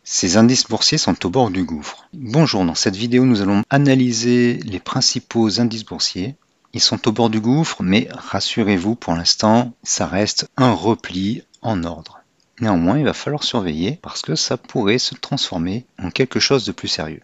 Ces indices boursiers sont au bord du gouffre. Bonjour, dans cette vidéo nous allons analyser les principaux indices boursiers. Ils sont au bord du gouffre, mais rassurez-vous, pour l'instant, ça reste un repli en ordre. Néanmoins, il va falloir surveiller parce que ça pourrait se transformer en quelque chose de plus sérieux.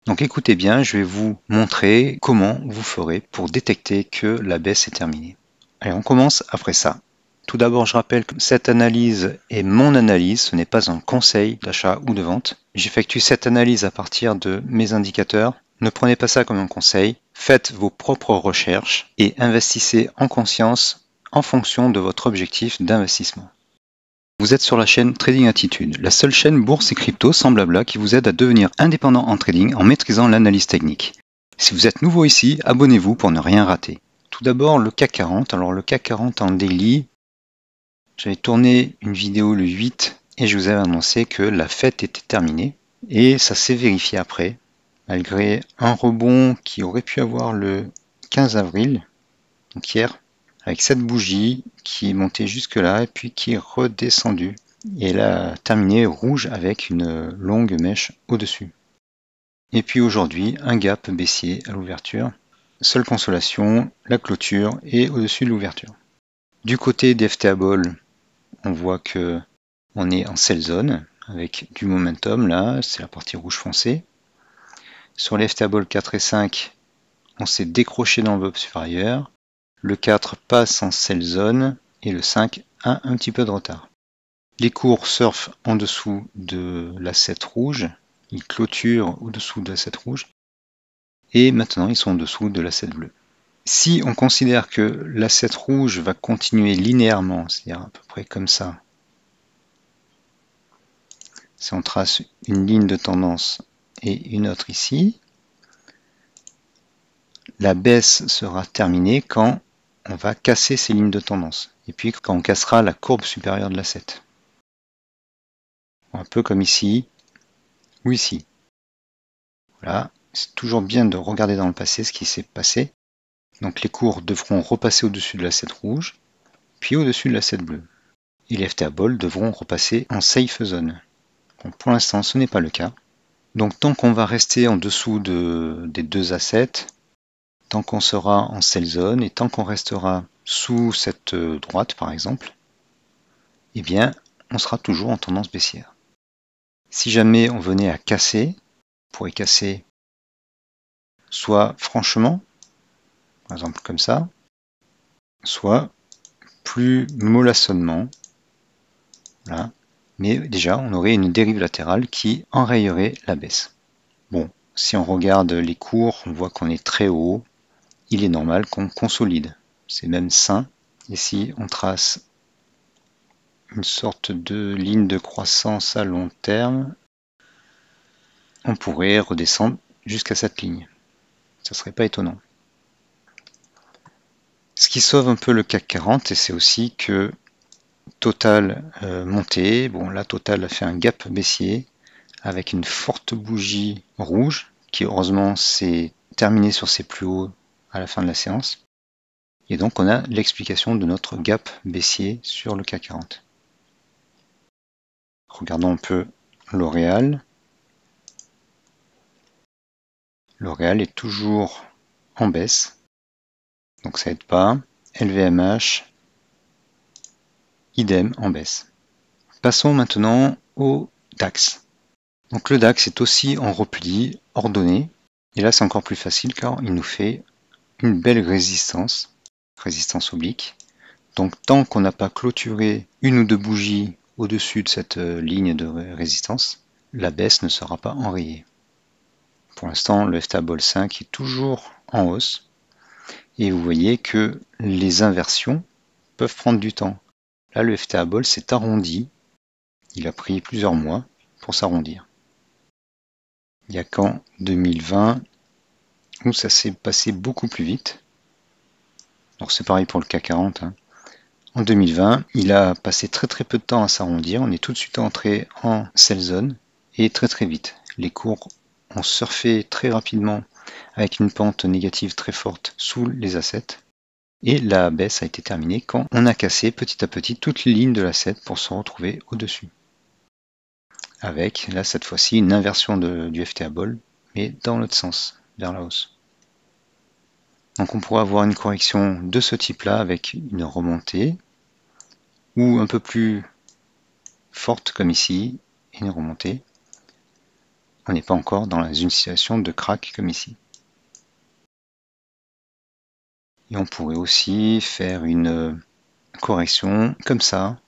Donc écoutez bien, je vais vous montrer comment vous ferez pour détecter que la baisse est terminée. Allez, on commence après ça. Tout d'abord, je rappelle que cette analyse est mon analyse, ce n'est pas un conseil d'achat ou de vente. J'effectue cette analyse à partir de mes indicateurs. Ne prenez pas ça comme un conseil, faites vos propres recherches et investissez en conscience en fonction de votre objectif d'investissement. Vous êtes sur la chaîne Trading Attitude, la seule chaîne bourse et crypto sans blabla qui vous aide à devenir indépendant en trading en maîtrisant l'analyse technique. Si vous êtes nouveau ici, abonnez-vous pour ne rien rater. Tout d'abord, le CAC 40. Alors le CAC 40 en daily, j'avais tourné une vidéo le 8 et je vous avais annoncé que la fête était terminée. Et ça s'est vérifié après, malgré un rebond qui aurait pu avoir le 15 avril, donc hier, avec cette bougie qui est montée jusque là et puis qui est redescendue. Et elle a terminé rouge avec une longue mèche au-dessus. Et puis aujourd'hui, un gap baissier à l'ouverture. Seule consolation, la clôture est au-dessus de l'ouverture. Du côté des FTAble, on voit que on est en sell zone avec du momentum là, c'est la partie rouge foncé. Sur les FTAble 4 et 5, on s'est décroché d'enveloppe supérieure. Le 4 passe en sell zone et le 5 a un petit peu de retard. Les cours surfent en dessous de l'asset rouge, ils clôturent au-dessous de l'asset rouge et maintenant ils sont en dessous de l'asset bleu. Si on considère que l'asset rouge va continuer linéairement, c'est-à-dire à peu près comme ça, si on trace une ligne de tendance et une autre ici, la baisse sera terminée quand on va casser ces lignes de tendance et puis quand on cassera la courbe supérieure de l'asset. Un peu comme ici ou ici. Voilà, c'est toujours bien de regarder dans le passé ce qui s'est passé. Donc les cours devront repasser au-dessus de l'asset rouge, puis au-dessus de l'asset bleu. Et les FTAble devront repasser en safe zone. Bon, pour l'instant, ce n'est pas le cas. Donc tant qu'on va rester en dessous des deux assets, tant qu'on sera en sell zone et tant qu'on restera sous cette droite par exemple, eh bien on sera toujours en tendance baissière. Si jamais on venait à casser, on pourrait casser soit franchement, par exemple comme ça, soit plus mollassonnement, voilà. Mais déjà on aurait une dérive latérale qui enrayerait la baisse. Bon, si on regarde les cours, on voit qu'on est très haut, il est normal qu'on consolide, c'est même sain. Et si on trace une sorte de ligne de croissance à long terme, on pourrait redescendre jusqu'à cette ligne. Ça serait pas étonnant. Ce qui sauve un peu le CAC 40, et c'est aussi que Total monté. Bon, là, Total a fait un gap baissier avec une forte bougie rouge qui, heureusement, s'est terminée sur ses plus hauts à la fin de la séance. Et donc, on a l'explication de notre gap baissier sur le CAC 40. Regardons un peu L'Oréal. L'Oréal est toujours en baisse, donc ça aide pas. LVMH, idem en baisse. Passons maintenant au DAX. Donc le DAX est aussi en repli ordonné, et là c'est encore plus facile car il nous fait une belle résistance oblique. Donc tant qu'on n'a pas clôturé une ou deux bougies au-dessus de cette ligne de résistance, la baisse ne sera pas enrayée. Pour l'instant, le FTAble 5 est toujours en hausse. Et vous voyez que les inversions peuvent prendre du temps. Là, le FTAble s'est arrondi. Il a pris plusieurs mois pour s'arrondir. Il n'y a qu'en 2020 où ça s'est passé beaucoup plus vite. Alors c'est pareil pour le CAC 40. En 2020, il a passé très peu de temps à s'arrondir. On est tout de suite entré en sell zone et très vite. Les cours ont surfé très rapidement avec une pente négative très forte sous les assets. Et la baisse a été terminée quand on a cassé petit à petit toutes les lignes de l'asset pour se retrouver au-dessus. avec, là, cette fois-ci, une inversion du FTA Ball, mais dans l'autre sens, vers la hausse. Donc on pourrait avoir une correction de ce type-là avec une remontée, ou un peu plus forte comme ici, et une remontée. On n'est pas encore dans une situation de crack comme ici. Et on pourrait aussi faire une correction comme ça,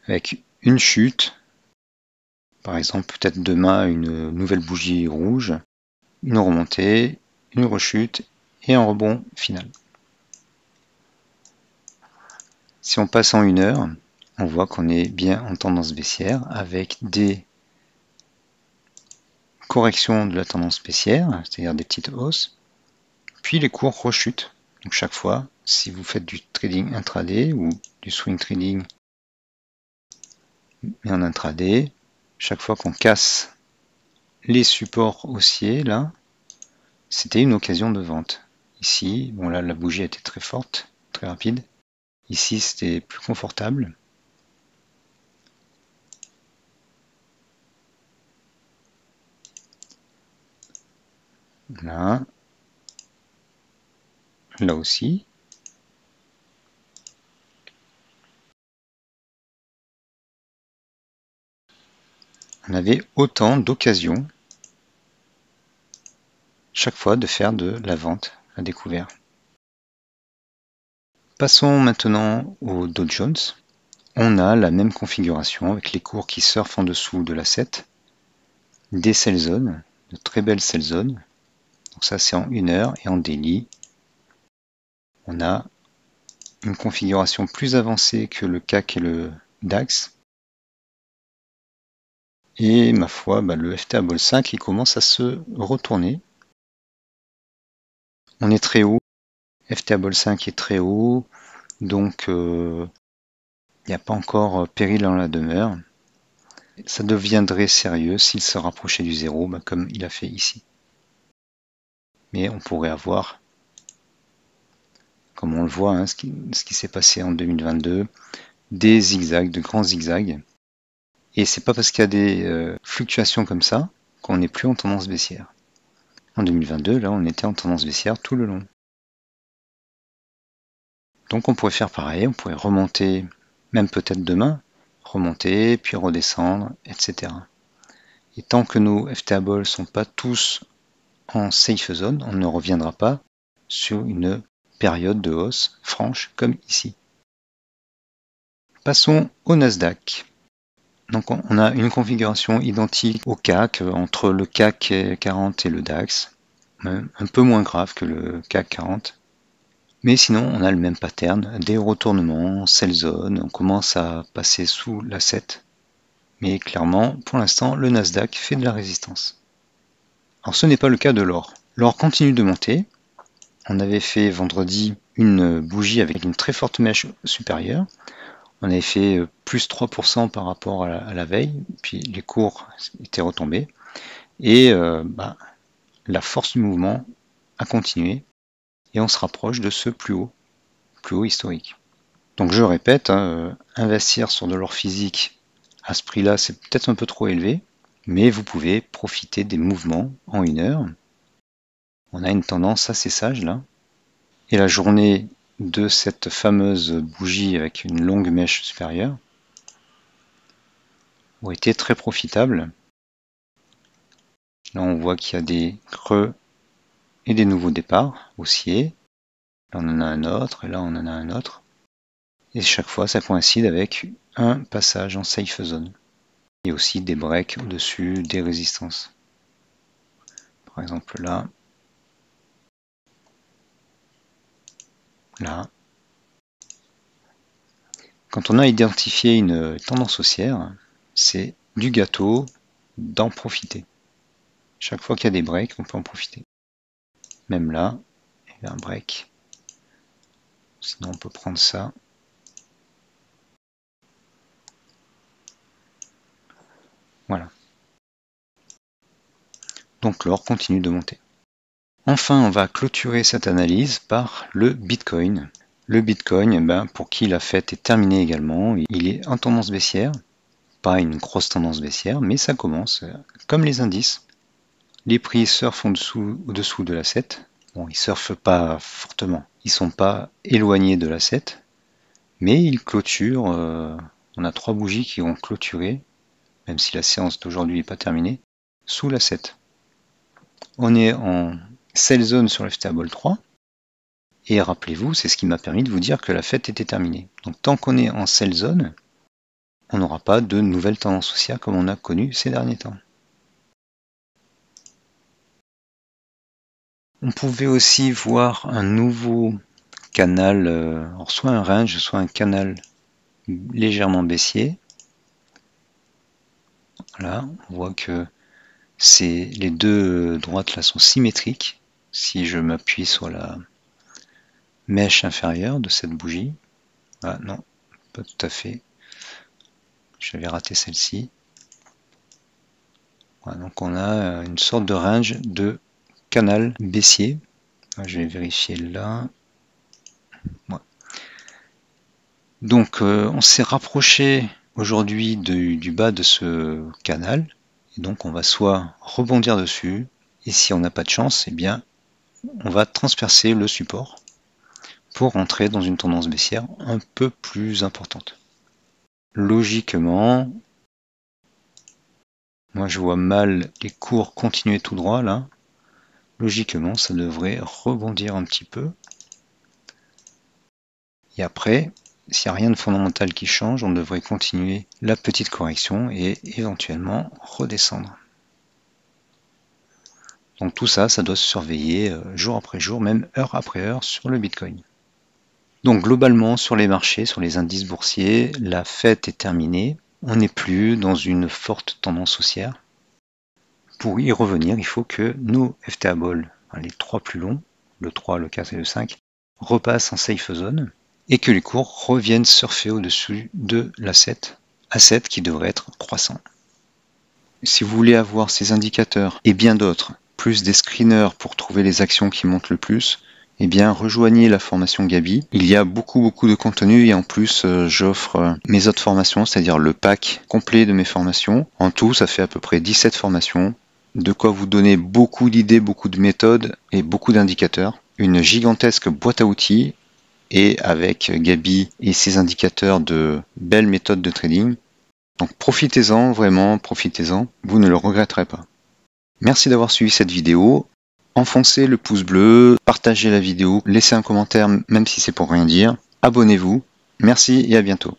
avec une chute, par exemple peut-être demain une nouvelle bougie rouge, une remontée, une rechute et un rebond final. Si on passe en 1 heure, on voit qu'on est bien en tendance baissière avec des corrections de la tendance baissière, c'est-à-dire des petites hausses, puis les cours rechutent. Donc chaque fois, si vous faites du trading intraday ou du swing trading mais en intraday, chaque fois qu'on casse les supports haussiers, là, c'était une occasion de vente. Ici, bon là la bougie était très forte, très rapide. Ici c'était plus confortable. Là, là aussi. On avait autant d'occasions chaque fois de faire de la vente à découvert. Passons maintenant au Dow Jones. On a la même configuration avec les cours qui surfent en dessous de la 7, des sell zones, de très belles sell zones. Donc ça c'est en 1 heure et en daily. On a une configuration plus avancée que le CAC et le DAX. Et ma foi, le FTA Ball 5 il commence à se retourner. On est très haut, FTA Ball 5 est très haut, donc il n'y a pas encore péril dans la demeure. Ça deviendrait sérieux s'il se rapprochait du zéro, comme il a fait ici. Mais on pourrait avoir, comme on le voit, ce qui s'est passé en 2022, des zigzags, de grands zigzags. Et c'est pas parce qu'il y a des fluctuations comme ça qu'on n'est plus en tendance baissière. En 2022, là, on était en tendance baissière tout le long. Donc on pourrait faire pareil, on pourrait remonter, même peut-être demain, remonter, puis redescendre, etc. Et tant que nos FTA Balls ne sont pas tous en safe zone, on ne reviendra pas sur une période de hausse franche comme ici. Passons au Nasdaq. Donc on a une configuration identique au CAC, entre le CAC 40 et le DAX, un peu moins grave que le CAC 40. Mais sinon, on a le même pattern, des retournements, sell zone, on commence à passer sous la 7. Mais clairement, pour l'instant, le Nasdaq fait de la résistance. Alors ce n'est pas le cas de l'or. L'or continue de monter. On avait fait vendredi une bougie avec une très forte mèche supérieure. On avait fait plus 3% par rapport à la veille, puis les cours étaient retombés. Et la force du mouvement a continué et on se rapproche de ce plus haut historique. Donc je répète, investir sur de l'or physique à ce prix-là, c'est peut-être un peu trop élevé, mais vous pouvez profiter des mouvements en 1 heure. On a une tendance assez sage là. Et la journée de cette fameuse bougie avec une longue mèche supérieure ont été très profitables. Là on voit qu'il y a des creux et des nouveaux départs haussiers. Là on en a un autre et là on en a un autre. Et chaque fois ça coïncide avec un passage en safe zone. Et aussi des breaks au-dessus des résistances. Par exemple là. Là. Quand on a identifié une tendance haussière, c'est du gâteau d'en profiter. Chaque fois qu'il y a des breaks, on peut en profiter. Même là, il y a un break. Sinon, on peut prendre ça. Voilà. Donc l'or continue de monter. Enfin, on va clôturer cette analyse par le Bitcoin. Le Bitcoin, pour qui la fête est terminée également, il est en tendance baissière. pas une grosse tendance baissière, mais ça commence comme les indices. Les prix surfent au-dessous de l'A7. Bon, ils surfent pas fortement, ils sont pas éloignés de l'A7, mais ils clôturent. On a 3 bougies qui ont clôturé, même si la séance d'aujourd'hui n'est pas terminée, sous l'A7. On est en sell zone sur le FTA-Ball 3. Et rappelez-vous, c'est ce qui m'a permis de vous dire que la fête était terminée. Donc tant qu'on est en sell zone, on n'aura pas de nouvelles tendances haussières comme on a connu ces derniers temps. On pouvait aussi voir un nouveau canal, soit un range, soit un canal légèrement baissier. Là, on voit que les deux droites là sont symétriques. Si je m'appuie sur la mèche inférieure de cette bougie, ah non, pas tout à fait. J'avais raté celle-ci. Voilà, donc on a une sorte de range de canal baissier. Je vais vérifier là. Ouais. Donc on s'est rapproché aujourd'hui du bas de ce canal. Et donc on va soit rebondir dessus, et si on n'a pas de chance, eh bien on va transpercer le support pour entrer dans une tendance baissière un peu plus importante. Logiquement, moi je vois mal les cours continuer tout droit là. Logiquement, ça devrait rebondir un petit peu. Et après, s'il n'y a rien de fondamental qui change, on devrait continuer la petite correction et éventuellement redescendre. Donc tout ça, ça doit se surveiller jour après jour, même heure après heure sur le Bitcoin. Donc globalement, sur les marchés, sur les indices boursiers, la fête est terminée. On n'est plus dans une forte tendance haussière. Pour y revenir, il faut que nos FTA-Ball, les 3 plus longs, le 3, le 4 et le 5, repassent en safe zone et que les cours reviennent surfer au-dessus de l'A7, A7 qui devrait être croissant. Si vous voulez avoir ces indicateurs et bien d'autres, plus des screeners pour trouver les actions qui montent le plus, eh bien rejoignez la formation Gabi. Il y a beaucoup de contenu et en plus j'offre mes autres formations, c'est-à-dire le pack complet de mes formations. En tout, ça fait à peu près 17 formations, de quoi vous donner beaucoup d'idées, beaucoup de méthodes et beaucoup d'indicateurs. Une gigantesque boîte à outils et avec Gabi et ses indicateurs de belles méthodes de trading. Donc profitez-en, vraiment profitez-en, vous ne le regretterez pas. Merci d'avoir suivi cette vidéo. Enfoncez le pouce bleu, partagez la vidéo, laissez un commentaire même si c'est pour rien dire. Abonnez-vous. Merci et à bientôt.